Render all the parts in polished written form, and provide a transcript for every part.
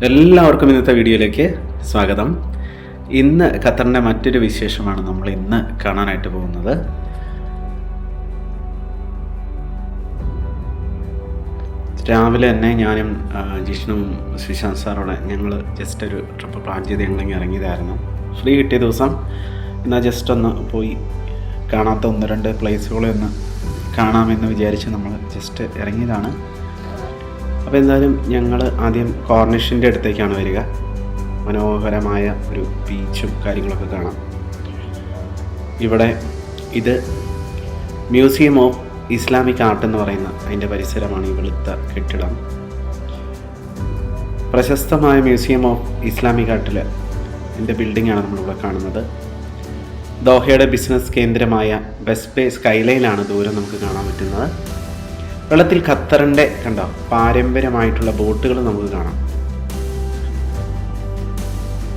എല്ലാവർക്കും ഇന്നത്തെ വീഡിയോയിലേക്ക് സ്വാഗതം. ഇന്ന് ഖത്തറിൻ്റെ മറ്റൊരു വിശേഷമാണ് നമ്മൾ ഇന്ന് കാണാനായിട്ട് പോകുന്നത്. രാവിലെ തന്നെ ഞാനും ജിഷ്ണുവും ശ്രീശാന്ത് സാറോടെ ഞങ്ങൾ ജസ്റ്റ് ഒരു ട്രിപ്പ് പ്ലാൻ ചെയ്ത് ഞങ്ങളിങ്ങനെ ഇറങ്ങിയതായിരുന്നു. ഫ്രീ കിട്ടിയ ദിവസം എന്നാൽ ജസ്റ്റ് ഒന്ന് പോയി കാണാത്ത ഒന്ന് രണ്ട് പ്ലേസുകളൊന്ന് കാണാമെന്ന് വിചാരിച്ച് നമ്മൾ ജസ്റ്റ് ഇറങ്ങിയതാണ്. അപ്പോൾ എന്തായാലും ഞങ്ങൾ ആദ്യം കോർണിഷിൻ്റെ അടുത്തേക്കാണ് വരിക. മനോഹരമായ ഒരു ബീച്ചും കാര്യങ്ങളൊക്കെ കാണാം. ഇവിടെ ഇത് മ്യൂസിയം ഓഫ് ഇസ്ലാമിക് ആർട്ട് എന്ന് പറയുന്ന അതിൻ്റെ പരിസരമാണ് ഈ വെളുത്ത കെട്ടിടം. പ്രശസ്തമായ മ്യൂസിയം ഓഫ് ഇസ്ലാമിക് ആർട്ടിൽ ഇതിൻ്റെ ബിൽഡിങ്ങാണ് നമ്മളിവിടെ കാണുന്നത്. ദോഹയുടെ ബിസിനസ് കേന്ദ്രമായ വെസ്റ്റ് ബേ സ്കൈലൈനാണ് ദൂരം നമുക്ക് കാണാൻ പറ്റുന്നത്. വെള്ളത്തിൽ ഖത്തറിൻ്റെ കണ്ടോ പാരമ്പര്യമായിട്ടുള്ള ബോട്ടുകൾ നമുക്ക് കാണാം.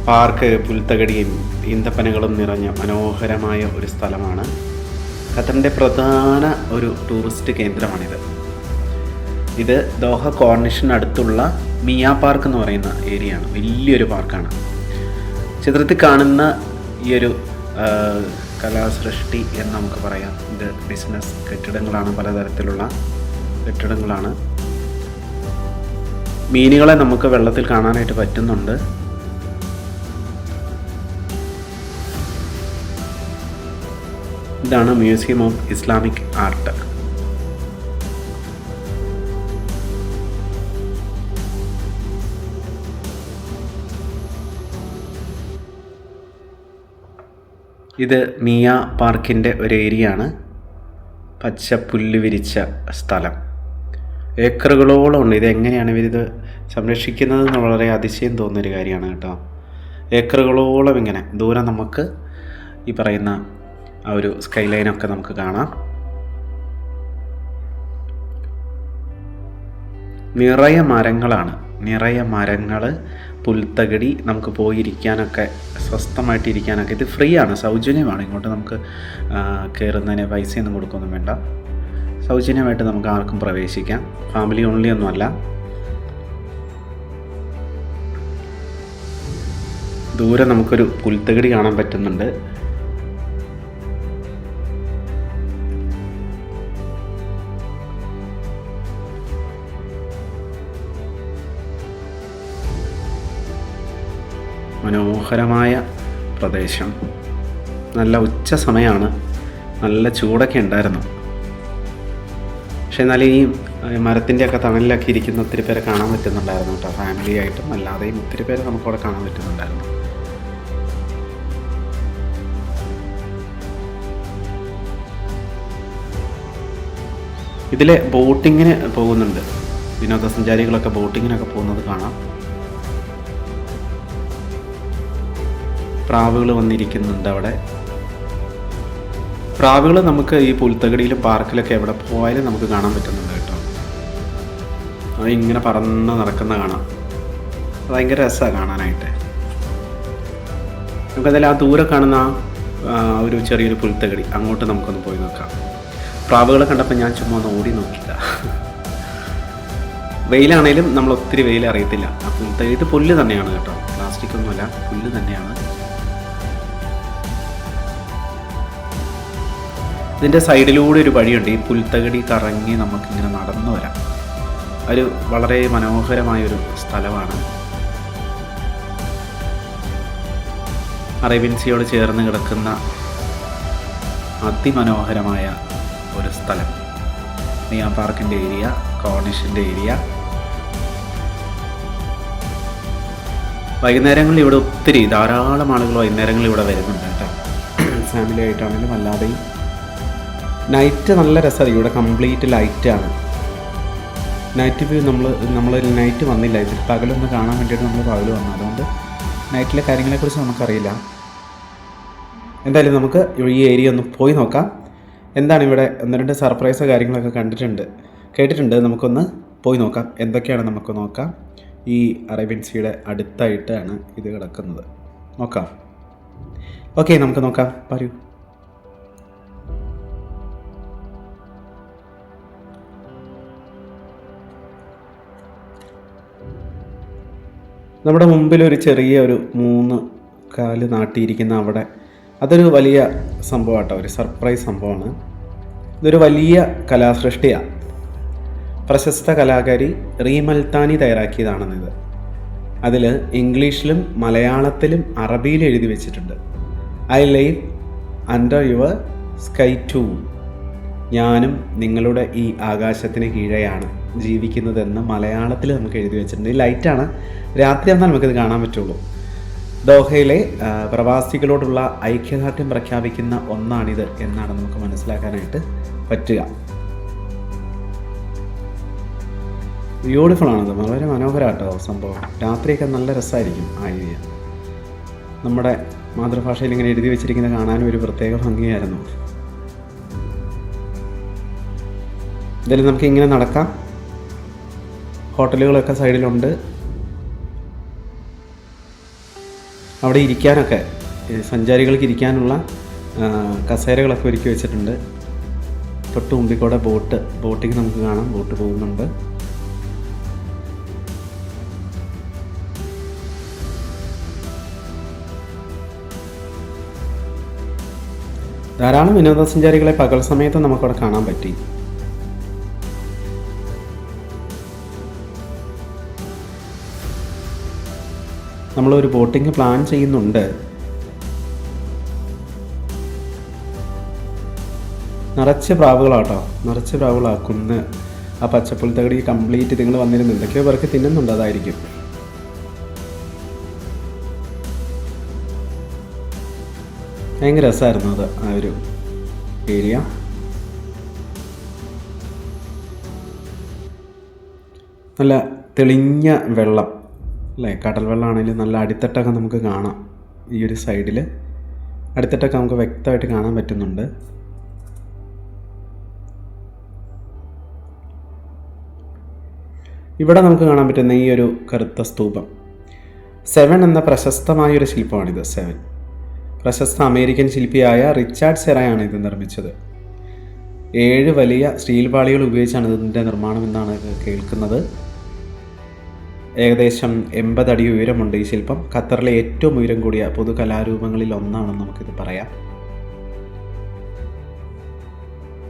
പാർക്ക്, പുൽത്തകടിയും ഈന്തപ്പനകളും നിറഞ്ഞ മനോഹരമായ ഒരു സ്ഥലമാണ്. ഖത്തറിൻ്റെ പ്രധാന ഒരു ടൂറിസ്റ്റ് കേന്ദ്രമാണിത്. ഇത് ദോഹ കോർണിഷിനടുത്തുള്ള മിയ പാർക്ക് എന്ന് പറയുന്ന ഏരിയയാണ്. വലിയൊരു പാർക്കാണ്. ചിത്രത്തിൽ കാണുന്ന ഈ ഒരു കലാസൃഷ്ടി എന്ന് നമുക്ക് പറയാം. ഇത് ബിസിനസ് കെട്ടിടങ്ങളാണ്, പലതരത്തിലുള്ള കെട്ടിടങ്ങളാണ്. മീനുകളെ നമുക്ക് വെള്ളത്തിൽ കാണാനായിട്ട് പറ്റുന്നുണ്ട്. ഇതാണ് മ്യൂസിയം ഓഫ് ഇസ്ലാമിക് ആർട്ട്. ഇത് മിയ പാർക്കിൻ്റെ ഒരു ഏരിയയാണ്. പച്ച പുല്ല് വിരിച്ച സ്ഥലം. ഏക്കറുകളോളം ഉണ്ട്. ഇതെങ്ങനെയാണ് ഇവരിത് സംരക്ഷിക്കുന്നതെന്ന് വളരെ അതിശയം തോന്നുന്നൊരു കാര്യമാണ് കേട്ടോ. ഏക്കറുകളോളം ഇങ്ങനെ ദൂരം നമുക്ക് ഈ പറയുന്ന ആ ഒരു സ്കൈ ലൈനൊക്കെ നമുക്ക് കാണാം. നിറയെ മരങ്ങളാണ്, നിറയെ മരങ്ങൾ, പുൽത്തകടി, നമുക്ക് പോയിരിക്കാനൊക്കെ സ്വസ്ഥമായിട്ടിരിക്കാനൊക്കെ. ഇത് ഫ്രീ ആണ്, സൗജന്യമാണ്. ഇങ്ങോട്ട് നമുക്ക് കയറുന്നതിന് പൈസയൊന്നും കൊടുക്കൊന്നും വേണ്ട. സൗജന്യമായിട്ട് നമുക്ക് ആർക്കും പ്രവേശിക്കാം. ഫാമിലി ഓൺലി ഒന്നുമല്ല. ദൂരെ നമുക്കൊരു പുൽത്തകടി കാണാൻ പറ്റുന്നുണ്ട്. മനോഹരമായ പ്രദേശം. നല്ല ഉച്ച സമയമാണ്. നല്ല ചൂടൊക്കെ ഉണ്ടായിരുന്നു. പക്ഷെ എന്നാൽ ഈ മരത്തിൻ്റെയൊക്കെ തണലിലൊക്കെ ഇരിക്കുന്ന ഒത്തിരി പേരെ കാണാൻ പറ്റുന്നുണ്ടായിരുന്നു കേട്ടോ. ഫാമിലി ആയിട്ടും അല്ലാതെയും ഒത്തിരി പേരെ നമുക്കവിടെ കാണാൻ പറ്റുന്നുണ്ടായിരുന്നു. ഇതിലെ ബോട്ടിങ്ങിന് പോകുന്നുണ്ട്. വിനോദസഞ്ചാരികളൊക്കെ ബോട്ടിങ്ങിനൊക്കെ പോകുന്നത് കാണാം. പ്രാവുകൾ വന്നിരിക്കുന്നുണ്ട് അവിടെ. പ്രാവുകൾ നമുക്ക് ഈ പുൽത്തകടിയിലും പാർക്കിലൊക്കെ എവിടെ പോയാലും നമുക്ക് കാണാൻ പറ്റുന്നുണ്ട് കേട്ടോ. അത് ഇങ്ങനെ പറന്ന് നടക്കുന്ന കാണാം. ഭയങ്കര രസമാണ് കാണാനായിട്ട്. നമുക്കതിൽ ആ ദൂരെ കാണുന്ന ഒരു ചെറിയൊരു പുൽത്തകടി, അങ്ങോട്ട് നമുക്കൊന്ന് പോയി നോക്കാം. പ്രാവുകളെ കണ്ടപ്പോൾ ഞാൻ ചുമ്മാ ഒന്ന് ഓടി നോക്കില്ല. വെയിലാണേലും നമ്മൾ ഒത്തിരി വെയിൽ അറിയത്തില്ല. ആ പുൽത്തകടി ഇത് പുല്ല് തന്നെയാണ് കേട്ടോ, പ്ലാസ്റ്റിക് ഒന്നുമല്ല, പുല്ല് തന്നെയാണ്. ഇതിൻ്റെ സൈഡിലൂടെ ഒരു വഴിയുണ്ട്. ഈ പുൽത്തകടി കറങ്ങി നമുക്കിങ്ങനെ നടന്നു വരാം. ഒരു വളരെ മനോഹരമായൊരു സ്ഥലമാണ്. അറേബ്യൻ സീയോട് ചേർന്ന് കിടക്കുന്ന അതിമനോഹരമായ ഒരു സ്ഥലം. മിയ പാർക്കിൻ്റെ ഏരിയ, കോർണിഷിൻ്റെ ഏരിയ. വൈകുന്നേരങ്ങളിൽ ഇവിടെ ഒത്തിരി ധാരാളം ആളുകൾ വൈകുന്നേരങ്ങളിൽ ഇവിടെ വരുന്നുണ്ട് കേട്ടോ. ഫാമിലി ആയിട്ടാണെങ്കിലും അല്ലാതെയും. നൈറ്റ് നല്ല രസമാണ്. ഇവിടെ കംപ്ലീറ്റ് ലൈറ്റാണ്. നൈറ്റ് വ്യൂ നമ്മൾ നൈറ്റ് വന്നില്ല. ഇതിൽ പകലൊന്ന് കാണാൻ വേണ്ടിയിട്ട് നമ്മൾ പകൽ വന്നു. അതുകൊണ്ട് നൈറ്റിലെ കാര്യങ്ങളെക്കുറിച്ച് നമുക്കറിയില്ല. എന്തായാലും നമുക്ക് ഈ ഏരിയ ഒന്ന് പോയി നോക്കാം. എന്താണ് ഇവിടെ ഒന്ന് രണ്ട് സർപ്രൈസ് കാര്യങ്ങളൊക്കെ കേട്ടിട്ടുണ്ട്. നമുക്കൊന്ന് പോയി നോക്കാം. എന്തൊക്കെയാണ് നമുക്ക് നോക്കാം. ഈ അറേബ്യൻ സീയുടെ അടുത്തായിട്ടാണ് ഇത് കിടക്കുന്നത്. നോക്കാം. ഓക്കെ, നമുക്ക് നോക്കാം. പറയൂ. നമ്മുടെ മുമ്പിൽ ഒരു ചെറിയ ഒരു 3 കാല് നാട്ടിയിരിക്കുന്ന അവിടെ, അതൊരു വലിയ സംഭവമാട്ടോ, ഒരു സർപ്രൈസ് സംഭവമാണ്. ഇതൊരു വലിയ കലാസൃഷ്ടിയാണ്. പ്രശസ്ത കലാകാരി റീമൽത്താനി തയ്യാറാക്കിയതാണെന്നിത്. അതിൽ ഇംഗ്ലീഷിലും മലയാളത്തിലും അറബിയിലും എഴുതി വെച്ചിട്ടുണ്ട്. I live under your sky too. ഞാനും നിങ്ങളുടെ ഈ ആകാശത്തിന് കീഴെയാണ് ജീവിക്കുന്നതെന്ന് മലയാളത്തിൽ നമുക്ക് എഴുതി വെച്ചിട്ടുണ്ട്. ഈ ലൈറ്റാണ്, രാത്രി വന്നാൽ നമുക്കിത് കാണാൻ പറ്റുള്ളൂ. ദോഹയിലെ പ്രവാസികളോടുള്ള ഐക്യദാർഢ്യം പ്രഖ്യാപിക്കുന്ന ഒന്നാണിത് എന്നാണ് നമുക്ക് മനസ്സിലാക്കാനായിട്ട് പറ്റുക. ബ്യൂട്ടിഫുൾ ആണത്, വളരെ മനോഹരമാട്ടോ സംഭവം. രാത്രിയൊക്കെ നല്ല രസമായിരിക്കും ആ ഏരിയ. നമ്മുടെ മാതൃഭാഷയിൽ ഇങ്ങനെ എഴുതി വെച്ചിരിക്കുന്നത് കാണാനും ഒരു പ്രത്യേക ഭംഗിയായിരുന്നു. ഇതിൽ നമുക്ക് ഇങ്ങനെ നടക്കാം. ഹോട്ടലുകളൊക്കെ സൈഡിലുണ്ട്. അവിടെ ഇരിക്കാനൊക്കെ, സഞ്ചാരികൾക്ക് ഇരിക്കാനുള്ള കസേരകളൊക്കെ ഒരുക്കി വെച്ചിട്ടുണ്ട്. തൊട്ട് മുമ്പിൽ കൂടെ ബോട്ടിങ് നമുക്ക് കാണാം, ബോട്ട് പോകുന്നുണ്ട്. ധാരാളം വിനോദസഞ്ചാരികളെ പകൽ സമയത്ത് നമുക്കവിടെ കാണാൻ പറ്റി. നമ്മളൊരു ബോട്ടിങ് പ്ലാൻ ചെയ്യുന്നുണ്ട്. നിറച്ച് പ്രാവുകളാട്ടോ, നിറച്ച് പ്രാവുകളാക്കുന്ന ആ പച്ചപ്പുൽത്തകടി കംപ്ലീറ്റ് നിങ്ങൾ വന്നിരുന്നു. എന്തൊക്കെയോ പേർക്ക് തിന്നുന്നുണ്ട്, അതായിരിക്കും. ഭയങ്കര രസമായിരുന്നു അത്, ആ ഒരു ഏരിയ. നല്ല തെളിഞ്ഞ വെള്ളം അല്ലേ, കടൽ വെള്ളമാണെങ്കിലും നല്ല അടിത്തട്ടൊക്കെ നമുക്ക് കാണാം. ഈ ഒരു സൈഡിൽ അടിത്തട്ടൊക്കെ നമുക്ക് വ്യക്തമായിട്ട് കാണാൻ പറ്റുന്നുണ്ട്. ഇവിടെ നമുക്ക് കാണാൻ പറ്റുന്ന ഈ ഒരു കറുത്ത സ്തൂപം 7 എന്ന പ്രശസ്തമായൊരു ശില്പമാണിത്. 7 പ്രശസ്ത അമേരിക്കൻ ശില്പിയായ റിച്ചാർഡ് സെറായാണ് ഇത് നിർമ്മിച്ചത്. 7 വലിയ സ്റ്റീൽ പാളികൾ ഉപയോഗിച്ചാണ് ഇതിൻ്റെ നിർമ്മാണം എന്നാണ് കേൾക്കുന്നത്. ഏകദേശം 80 അടി ഉയരമുണ്ട് ഈ ശില്പം. ഖത്തറിലെ ഏറ്റവും ഉയരം കൂടിയ പൊതുകലാരൂപങ്ങളിൽ ഒന്നാണെന്ന് നമുക്കിത് പറയാം.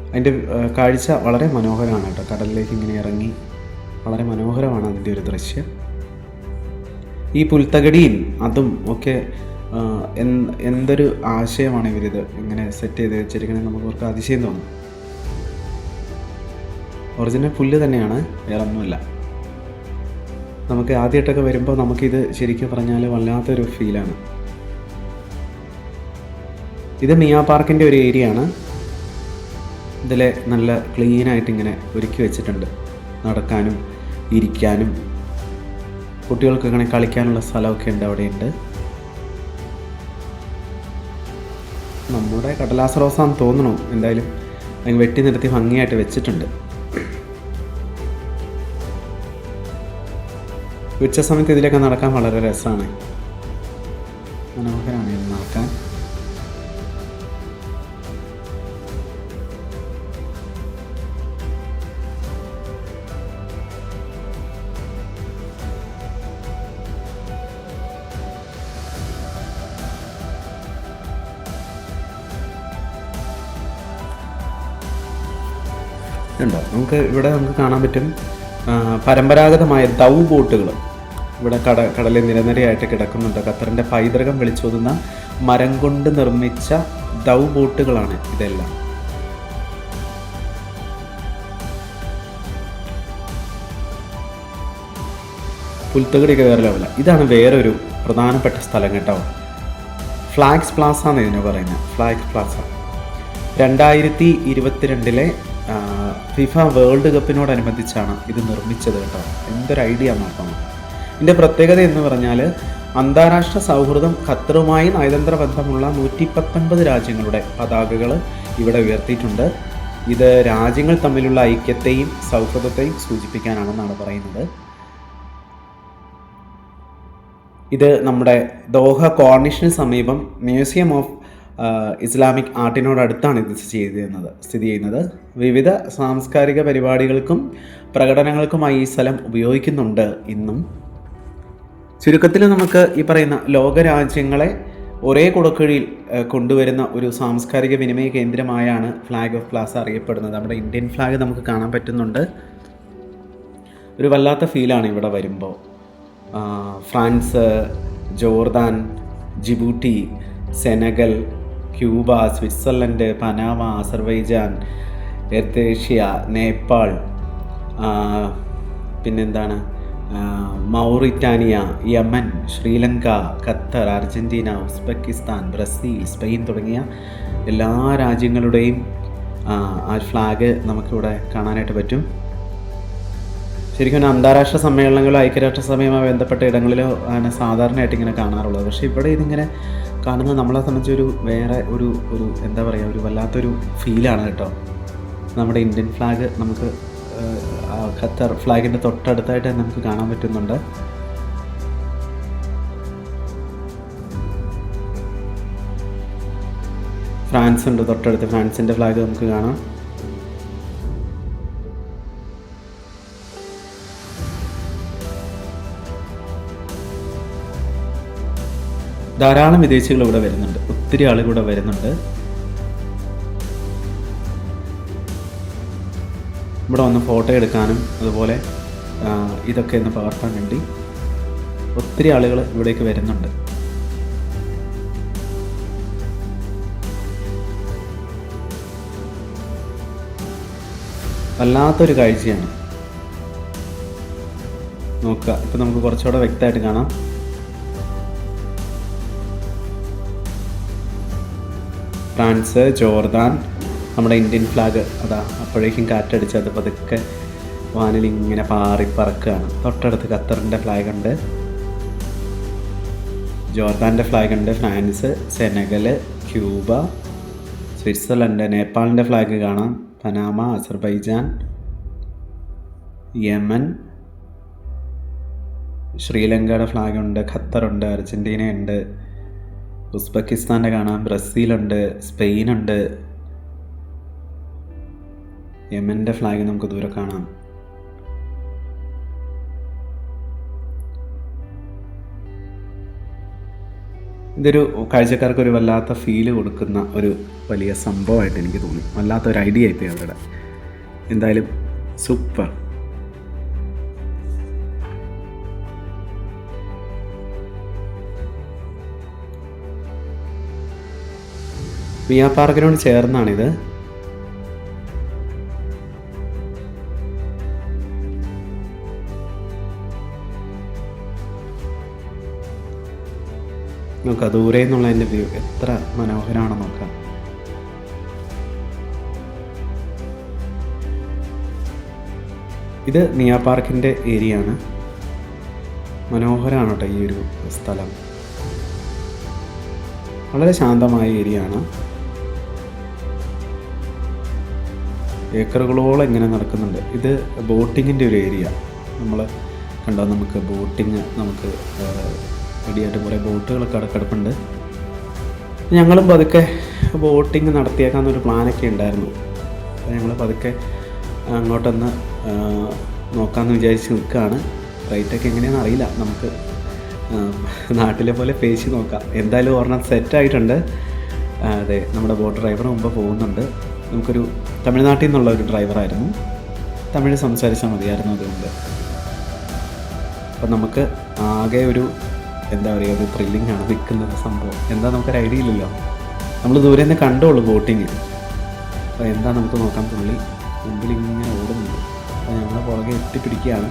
അതിൻ്റെ കാഴ്ച വളരെ മനോഹരമാണ് കേട്ടോ. കടലിലേക്ക് ഇങ്ങനെ ഇറങ്ങി വളരെ മനോഹരമാണ് അതിൻ്റെ ഒരു ദൃശ്യം. ഈ പുൽത്തകടിയും അതും ഒക്കെ എന്തൊരു ആശയമാണ് ഇവരിത് ഇങ്ങനെ സെറ്റ് ചെയ്ത് വെച്ചിരിക്കണേ, നമുക്ക് അതിശയം തോന്നും. ഒറിജിനൽ പുല്ല് തന്നെയാണ്, വേറെ ഒന്നുമല്ല. നമുക്ക് ആദ്യമായിട്ടൊക്കെ വരുമ്പോൾ നമുക്കിത് ശരിക്കും പറഞ്ഞാൽ വല്ലാത്തൊരു ഫീലാണ്. ഇത് മിയ പാർക്കിൻ്റെ ഒരു ഏരിയ ആണ്. ഇതിൽ നല്ല ക്ലീനായിട്ട് ഇങ്ങനെ ഒരുക്കി വെച്ചിട്ടുണ്ട്. നടക്കാനും ഇരിക്കാനും കുട്ടികൾക്ക് ഇങ്ങനെ കളിക്കാനുള്ള സ്ഥലമൊക്കെ ഉണ്ട്, അവിടെയുണ്ട്. നമ്മുടെ കടലാസ് റോസാന്ന് തോന്നണു. എന്തായാലും അങ്ങ് വെട്ടി നിർത്തി ഭംഗിയായിട്ട് വെച്ചിട്ടുണ്ട്. ഉച്ച സമയത്ത് ഇതിലൊക്കെ നടക്കാൻ വളരെ രസമാണ്, മനോഹരമാണ് ഇത് നടക്കാൻ. ഉണ്ടോ നമുക്ക് ഇവിടെ നമുക്ക് കാണാൻ പറ്റും പരമ്പരാഗതമായ ദൗ ബോട്ടുകൾ ഇവിടെ കടലിൽ നിരനിരയായിട്ട് കിടക്കുന്നുണ്ട്. ഖത്തറിൻ്റെ പൈതൃകം വിളിച്ചോതുന്ന മരം കൊണ്ട് നിർമ്മിച്ച ദൗ ബോട്ടുകളാണ് ഇതെല്ലാം. പുൽത്തകടിയൊക്കെ വേറെ ലെവല. ഇതാണ് വേറൊരു പ്രധാനപ്പെട്ട സ്ഥലം കേട്ടോ. ഫ്ലാഗ്സ് പ്ലാസ എന്ന് ഇതിനെ പറയുന്നത്. ഫ്ലാഗ്സ് പ്ലാസ 2022 ഫിഫ വേൾഡ് കപ്പിനോടനുബന്ധിച്ചാണ് ഇത് നിർമ്മിച്ചത് കേട്ടോ. എന്തൊരു ഐഡിയ നോക്കണം. ഇതിൻ്റെ പ്രത്യേകത എന്ന് പറഞ്ഞാൽ അന്താരാഷ്ട്ര സൗഹൃദം, ഖത്തറുമായി നയതന്ത്ര ബന്ധമുള്ള 119 രാജ്യങ്ങളുടെ പതാകകൾ ഇവിടെ ഉയർത്തിയിട്ടുണ്ട്. ഇത് രാജ്യങ്ങൾ തമ്മിലുള്ള ഐക്യത്തെയും സൗഹൃദത്തെയും സൂചിപ്പിക്കാനാണെന്നാണ് പറയുന്നത്. ഇത് നമ്മുടെ ദോഹ കോർണിഷിന് സമീപം മ്യൂസിയം ഓഫ് ഇസ്ലാമിക് ആർട്ടിനോടടുത്താണ് ഇത് സ്ഥിതി ചെയ്യുന്നത്. വിവിധ സാംസ്കാരിക പരിപാടികൾക്കും പ്രകടനങ്ങൾക്കുമായി ഈ സ്ഥലം ഉപയോഗിക്കുന്നുണ്ട് ഇന്നും. ചുരുക്കത്തിൽ നമുക്ക് ഈ പറയുന്ന ലോകരാജ്യങ്ങളെ ഒരേ കുടക്കീഴിൽ കൊണ്ടുവരുന്ന ഒരു സാംസ്കാരിക വിനിമയ കേന്ദ്രമായാണ് ഫ്ലാഗ് ഓഫ് പ്ലാസ അറിയപ്പെടുന്നത്. നമ്മുടെ ഇന്ത്യൻ ഫ്ലാഗ് നമുക്ക് കാണാൻ പറ്റുന്നുണ്ട്. ഒരു വല്ലാത്ത ഫീലാണ് ഇവിടെ വരുമ്പോൾ. France, Jordan, Djibouti, Senegal, Cuba, Switzerland, Panama, Azerbaijan, Eritrea, Nepal, പിന്നെന്താണ്, Mauritania, Yemen, Sri Lanka, Qatar, Argentina, Uzbekistan, Brazil, Spain തുടങ്ങിയ എല്ലാ രാജ്യങ്ങളുടെയും ആ ഫ്ലാഗ് നമുക്കിവിടെ കാണാനായിട്ട് പറ്റും. ശരിക്കും അന്താരാഷ്ട്ര സമ്മേളനങ്ങളോ ഐക്യരാഷ്ട്രസഭയുമായി ബന്ധപ്പെട്ട ഇടങ്ങളിലോ ആണ് സാധാരണയായിട്ട് ഇങ്ങനെ കാണാറുള്ളത്. പക്ഷേ ഇവിടെ ഇതിങ്ങനെ കാണുന്നത് നമ്മളെ സംബന്ധിച്ചൊരു വേറെ ഒരു എന്താ പറയുക, ഒരു വല്ലാത്തൊരു ഫീലാണ് കേട്ടോ. നമ്മുടെ ഇന്ത്യൻ ഫ്ലാഗ് നമുക്ക് ഖത്തർ ഫ്ലാഗിൻ്റെ തൊട്ടടുത്തായിട്ട് നമുക്ക് കാണാൻ പറ്റുന്നുണ്ട്. ഫ്രാൻസ് ഉണ്ട് തൊട്ടടുത്ത്, ഫ്രാൻസിൻ്റെ ഫ്ലാഗ് നമുക്ക് കാണാം. ധാരാളം വിദേശികൾ ഇവിടെ വരുന്നുണ്ട്, ഒത്തിരി ആളുകൾ ഇവിടെ വരുന്നുണ്ട്. ഇവിടെ വന്ന് ഫോട്ടോ എടുക്കാനും അതുപോലെ ഇതൊക്കെ ഒന്ന് പകർത്താൻ വേണ്ടി ഒത്തിരി ആളുകൾ ഇവിടേക്ക് വരുന്നുണ്ട്. വല്ലാത്തൊരു കാഴ്ചയാണ്. നോക്കുക, ഇപ്പം നമുക്ക് കുറച്ചുകൂടെ വ്യക്തമായിട്ട് കാണാം. ഫ്രാൻസ്, ജോർദാൻ, നമ്മുടെ ഇന്ത്യൻ ഫ്ലാഗ് അതാ അപ്പോഴേക്കും കാറ്റടിച്ച് അത് പതുക്കെ വാനിൽ ഇങ്ങനെ പറക്കുകയാണ്. തൊട്ടടുത്ത് ഖത്തറിൻ്റെ ഫ്ലാഗ് ഉണ്ട്, ജോർദാൻ്റെ ഫ്ലാഗ് ഉണ്ട്, ഫ്രാൻസ്, സെനഗൽ, ക്യൂബ, സ്വിറ്റ്സർലൻഡ്, നേപ്പാളിൻ്റെ ഫ്ലാഗ് കാണാം, പനാമ, അസർബൈജാൻ, യമൻ, ശ്രീലങ്കയുടെ ഫ്ലാഗുണ്ട്, ഖത്തറുണ്ട്, അർജൻറ്റീനയുണ്ട്, ഉസ്ബെക്കിസ്ഥാൻ്റെ കാണാം, ബ്രസീലുണ്ട്, സ്പെയിനുണ്ട്, യമൻ്റെ ഫ്ലാഗ് നമുക്ക് ദൂരെ കാണാം. ഇതൊരു കാഴ്ചക്കാർക്ക് ഒരു വല്ലാത്ത ഫീല് കൊടുക്കുന്ന ഒരു വലിയ സംഭവമായിട്ട് എനിക്ക് തോന്നി. വല്ലാത്തൊരു ഐഡിയ ആയിപ്പോയി അവരുടെ. എന്തായാലും സൂപ്പർ. മിയ പാർക്കിനോട് ചേർന്നാണിത്. നോക്കാം ദൂരെ നിന്നുള്ള എൻ്റെ വ്യൂ എത്ര മനോഹരമാണെന്ന് നോക്കാം. ഇത് മിയ പാർക്കിൻ്റെ ഏരിയ ആണ്. മനോഹരമാണ് കേട്ടോ ഈ ഒരു സ്ഥലം. വളരെ ശാന്തമായ ഏരിയ ആണ്. ഏക്കറുകളോളം ഇങ്ങനെ നടക്കുന്നുണ്ട്. ഇത് ബോട്ടിങ്ങിൻ്റെ ഒരു ഏരിയ. നമ്മൾ കണ്ടോ, നമുക്ക് ബോട്ടിങ് നമുക്ക് റെഡിയായിട്ട് കുറേ ബോട്ടുകളൊക്കെ കിടപ്പുണ്ട്. ഞങ്ങളും പതുക്കെ ബോട്ടിങ് നടത്തിയേക്കാന്നൊരു പ്ലാനൊക്കെ ഉണ്ടായിരുന്നു. അപ്പോൾ ഞങ്ങൾ പതുക്കെ അങ്ങോട്ടൊന്ന് നോക്കാമെന്ന് വിചാരിച്ച് നിൽക്കുകയാണ്. റേറ്റൊക്കെ എങ്ങനെയാണെന്ന് അറിയില്ല, നമുക്ക് നാട്ടിലെ പോലെ പേശി നോക്കാം. എന്തായാലും ഒരെണ്ണം സെറ്റായിട്ടുണ്ട്. അതെ, നമ്മുടെ ബോട്ട് ഡ്രൈവർ മുമ്പ് പോകുന്നുണ്ട്. നമുക്കൊരു തമിഴ്നാട്ടിൽ നിന്നുള്ള ഒരു ഡ്രൈവറായിരുന്നു, തമിഴ് സംസാരിച്ചാൽ മതിയായിരുന്നു അതുകൊണ്ട്. അപ്പം നമുക്ക് ആകെ ഒരു എന്താ പറയുക, ഒരു ത്രില്ലിംഗ് ആണ് നിൽക്കുന്നത് സംഭവം. എന്താ നമുക്കൊരു ഐഡിയ ഇല്ലല്ലോ, നമ്മൾ ദൂരെ നിന്ന് കണ്ടോളൂ ബോട്ടിങ്. അപ്പോൾ എന്താ നമുക്ക് നോക്കാൻ, പുള്ളി മുമ്പിൽ ഇങ്ങനെ ഓടുന്നുണ്ട്. അപ്പോൾ ഞങ്ങൾ പുറകെ എത്തിപ്പിടിക്കുകയാണ്.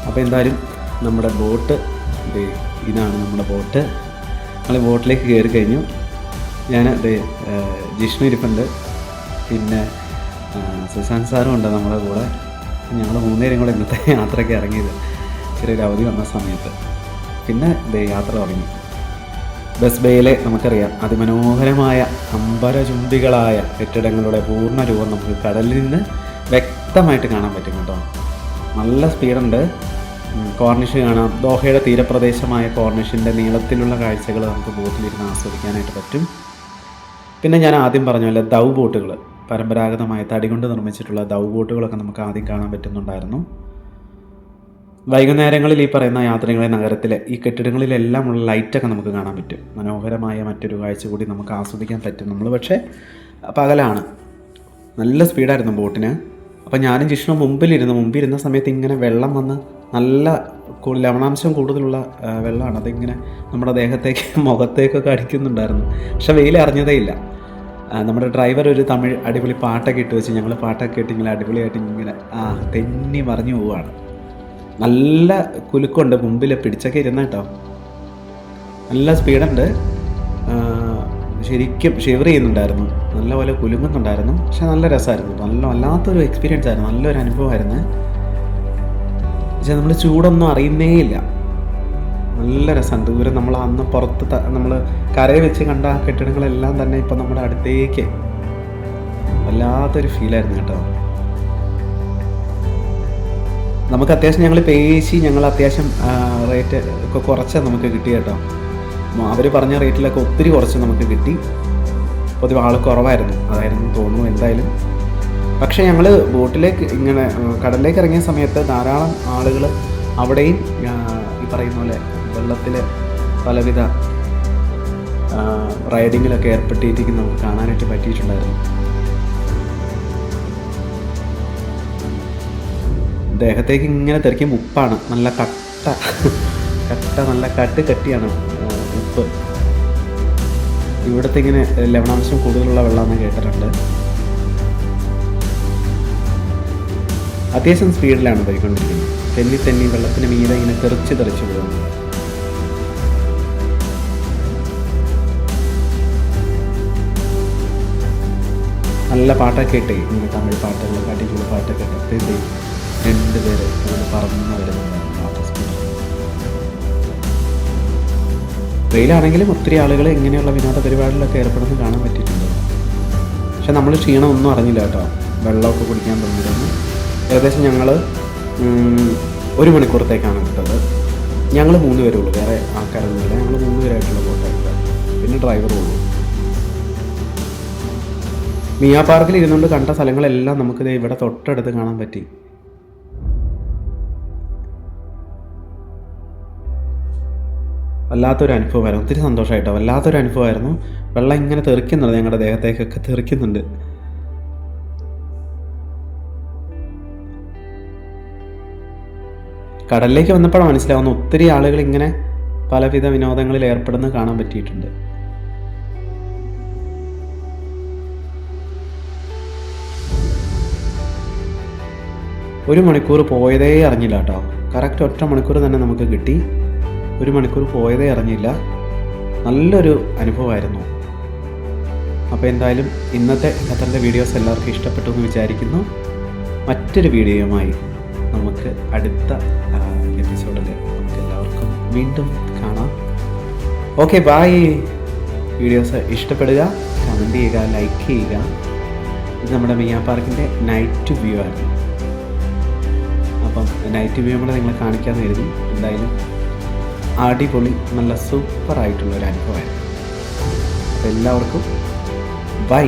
അപ്പോൾ എന്തായാലും നമ്മുടെ ബോട്ട് ഇതാണ് നമ്മുടെ ബോട്ട്. നമ്മൾ ബോട്ടിലേക്ക് കയറി കഴിഞ്ഞു. ഞാൻ ജിഷ്ണു ഇരിപ്പുണ്ട്, പിന്നെ സുശാന്ത് സാറും ഉണ്ട് നമ്മുടെ കൂടെ. ഞങ്ങൾ മൂന്നുപേരും കൂടെ ഇന്നത്തെ യാത്രയ്ക്ക് ഇറങ്ങിയത് ചെറിയൊരു അവധി വന്ന സമയത്ത്. പിന്നെ യാത്ര തുടങ്ങി. ബസ് ബേയിലെ നമുക്കറിയാം അതിമനോഹരമായ അമ്പരചുംബികളായ കെട്ടിടങ്ങളുടെ പൂർണ്ണ രൂപം നമുക്ക് കടലിൽ നിന്ന് വ്യക്തമായിട്ട് കാണാൻ പറ്റും കേട്ടോ. നല്ല സ്പീഡുണ്ട്. കോർണിഷ് കാണാം. ദോഹയുടെ തീരപ്രദേശമായ കോർണിഷിൻ്റെ നീളത്തിലുള്ള കാഴ്ചകൾ നമുക്ക് ബോട്ടിലിരുന്ന് ആസ്വദിക്കാനായിട്ട് പറ്റും. പിന്നെ ഞാൻ ആദ്യം പറഞ്ഞ പോലെ ദൗ ബോട്ടുകൾ, പരമ്പരാഗതമായ തടി കൊണ്ട് നിർമ്മിച്ചിട്ടുള്ള ദൗ ബോട്ടുകളൊക്കെ നമുക്ക് ആദ്യം കാണാൻ പറ്റുന്നുണ്ടായിരുന്നു. വൈകുന്നേരങ്ങളിൽ ഈ പറയുന്ന യാത്രകളെ നഗരത്തിലെ ഈ കെട്ടിടങ്ങളിലെല്ലാമുള്ള ലൈറ്റൊക്കെ നമുക്ക് കാണാൻ പറ്റും. മനോഹരമായ മറ്റൊരു കാഴ്ച കൂടി നമുക്ക് ആസ്വദിക്കാൻ പറ്റും. നമ്മൾ പക്ഷേ പകലാണ്. നല്ല സ്പീഡായിരുന്നു ബോട്ടിന്. അപ്പോൾ ഞാനും ജിഷ്ണു മുമ്പിരുന്ന സമയത്ത് ഇങ്ങനെ വെള്ളം വന്ന് നല്ല ലവണാംശം കൂടുതലുള്ള വെള്ളമാണ്. അതിങ്ങനെ നമ്മുടെ മുഖത്തേക്കൊക്കെ അടിക്കുന്നുണ്ടായിരുന്നു. പക്ഷെ വെയിൽ അറിഞ്ഞതേ ഇല്ല. നമ്മുടെ ഡ്രൈവർ ഒരു തമിഴ് അടിപൊളി പാട്ടൊക്കെ ഇട്ട് വെച്ച് ഞങ്ങൾ പാട്ടൊക്കെ ഇട്ട് ഇങ്ങനെ അടിപൊളിയായിട്ട് ഇങ്ങനെ തെന്നി മറിഞ്ഞു പോവുകയാണ്. നല്ല കുലുക്കമുണ്ട്, മുമ്പിൽ പിടിച്ചൊക്കെ ഇരുന്ന കേട്ടോ. നല്ല സ്പീഡുണ്ട്, ശരിക്കും ഷിവർ ചെയ്യുന്നുണ്ടായിരുന്നു, നല്ലപോലെ കുലുങ്ങുന്നുണ്ടായിരുന്നു. പക്ഷെ നല്ല രസമായിരുന്നു, വല്ലാത്തൊരു എക്സ്പീരിയൻസ് ആയിരുന്നു, നല്ലൊരു അനുഭവമായിരുന്നു. പക്ഷേ നമ്മൾ ചൂടൊന്നും അറിയുന്നേ ഇല്ല, നല്ല രസമാണ്. ദൂരം നമ്മൾ അന്ന് പുറത്ത് നമ്മൾ കരയെ വെച്ച് കണ്ട ആ കെട്ടിടങ്ങളെല്ലാം തന്നെ ഇപ്പം നമ്മുടെ അടുത്തേക്ക് വല്ലാത്തൊരു ഫീലായിരുന്നു കേട്ടോ. നമുക്ക് അത്യാവശ്യം ഞങ്ങൾ അത്യാവശ്യം റേറ്റ് ഒക്കെ കുറച്ച് നമുക്ക് കിട്ടി കേട്ടോ. അവർ പറഞ്ഞ റേറ്റിലൊക്കെ ഒത്തിരി കുറച്ച് നമുക്ക് കിട്ടി. പൊതുവെ ആൾ കുറവായിരുന്നു, അതായിരുന്നു തോന്നുന്നു എന്തായാലും. പക്ഷേ ഞങ്ങൾ ബോട്ടിലേക്ക് ഇങ്ങനെ കടലിലേക്ക് ഇറങ്ങിയ സമയത്ത് ധാരാളം ആളുകൾ അവിടെയും ഈ പറയുന്ന പോലെ വെള്ളത്തിൽ പലവിധ റൈഡിങ്ങിലൊക്കെ ഏർപ്പെട്ടിരിക്കുന്ന നമുക്ക് കാണാനായിട്ട് പറ്റിയിട്ടുണ്ടായിരുന്നു. ദേഹത്തേക്ക് ഇങ്ങനെ തെറിക്കും ഉപ്പാണ്, നല്ല നല്ല കട്ടിയാണ് ഉപ്പ്. ഇവിടുത്തെ ഇങ്ങനെ ലവണാംശം കൂടുതലുള്ള വെള്ളമെന്ന് കേട്ടിട്ടുണ്ട്. അത്യാവശ്യം സ്പീഡിലാണ് പോയിക്കൊണ്ടിരിക്കുന്നത്. തെന്നി വെള്ളത്തിന് മീതെ ഇങ്ങനെ തെറിച്ച് പോകുന്നു. നല്ല പാട്ടൊക്കെ ഇട്ടേ, ഇങ്ങനെ തമിഴ് പാട്ടുകളൊക്കെ അടിപൊളി പാട്ടൊക്കെ ഇട്ട് 2 പേര് അങ്ങനെ പറന്ന് വരുന്നുണ്ടായിരുന്നു. വെയിലാണെങ്കിലും ഒത്തിരി ആളുകൾ ഇങ്ങനെയുള്ള വിനോദ പരിപാടികളിലൊക്കെ ഏർപ്പെടുന്നത് കാണാൻ പറ്റിയിട്ടുണ്ട്. പക്ഷെ നമ്മൾ ക്ഷീണം ഒന്നും അറിഞ്ഞില്ല കേട്ടോ. വെള്ളമൊക്കെ കുടിക്കാൻ തുടങ്ങിയിരുന്നു. ഏകദേശം ഞങ്ങൾ 1 മണിക്കൂറത്തേക്കാണ് വിട്ടത്. ഞങ്ങൾ 3 പേരുള്ളൂ, വേറെ ആൾക്കാരൊന്നുമില്ല. ഞങ്ങൾ 3 പേരായിട്ടുള്ള ബോട്ടായിട്ട്, പിന്നെ ഡ്രൈവറും ഉള്ളൂ. മിയ പാർക്കിൽ ഇരുന്നുകൊണ്ട് കണ്ട സ്ഥലങ്ങളെല്ലാം നമുക്കിത് ഇവിടെ തൊട്ടടുത്ത് കാണാൻ പറ്റി. വല്ലാത്തൊരു അനുഭവമായിരുന്നു, ഒത്തിരി സന്തോഷമായിട്ടോ. വല്ലാത്തൊരു അനുഭവമായിരുന്നു. വെള്ളം ഇങ്ങനെ തെറിക്കുന്നുണ്ട്, ഞങ്ങളുടെ ദേഹത്തേക്കൊക്കെ തെറിക്കുന്നുണ്ട്. കടലിലേക്ക് വന്നപ്പോഴാണ് മനസ്സിലാവുന്ന ഒത്തിരി ആളുകൾ ഇങ്ങനെ പലവിധ വിനോദങ്ങളിൽ ഏർപ്പെടുന്നത് കാണാൻ പറ്റിയിട്ടുണ്ട്. ഒരു മണിക്കൂർ പോയതേ അറിഞ്ഞില്ല കേട്ടോ. കറക്റ്റ് 1 മണിക്കൂർ തന്നെ നമുക്ക് കിട്ടി. 1 മണിക്കൂർ പോയതേ അറിഞ്ഞില്ല. നല്ലൊരു അനുഭവമായിരുന്നു. അപ്പോൾ എന്തായാലും ഇന്നത്തെ ഖത്തറിൻ്റെ വീഡിയോസ് എല്ലാവർക്കും ഇഷ്ടപ്പെട്ടു എന്ന് വിചാരിക്കുന്നു. മറ്റൊരു വീഡിയോയുമായി നമുക്ക് അടുത്ത എപ്പിസോഡിൽ നമുക്ക് എല്ലാവർക്കും വീണ്ടും കാണാം. Okay, bye. വീഡിയോസ് ഇഷ്ടപ്പെടുക, കമൻറ്റ് ചെയ്യുക, ലൈക്ക് ചെയ്യുക. ഇത് നമ്മുടെ മിയ പാർക്കിൻ്റെ നൈറ്റ് വ്യൂ ആണ്. അപ്പം നൈറ്റ് വ്യൂ കൂടെ നിങ്ങളെ കാണിക്കാമെന്ന് കരുതി. എന്തായാലും അടിപൊളി, നല്ല സൂപ്പറായിട്ടുള്ളൊരു അനുഭവമായിരുന്നു. അപ്പോൾ എല്ലാവർക്കും ബൈ.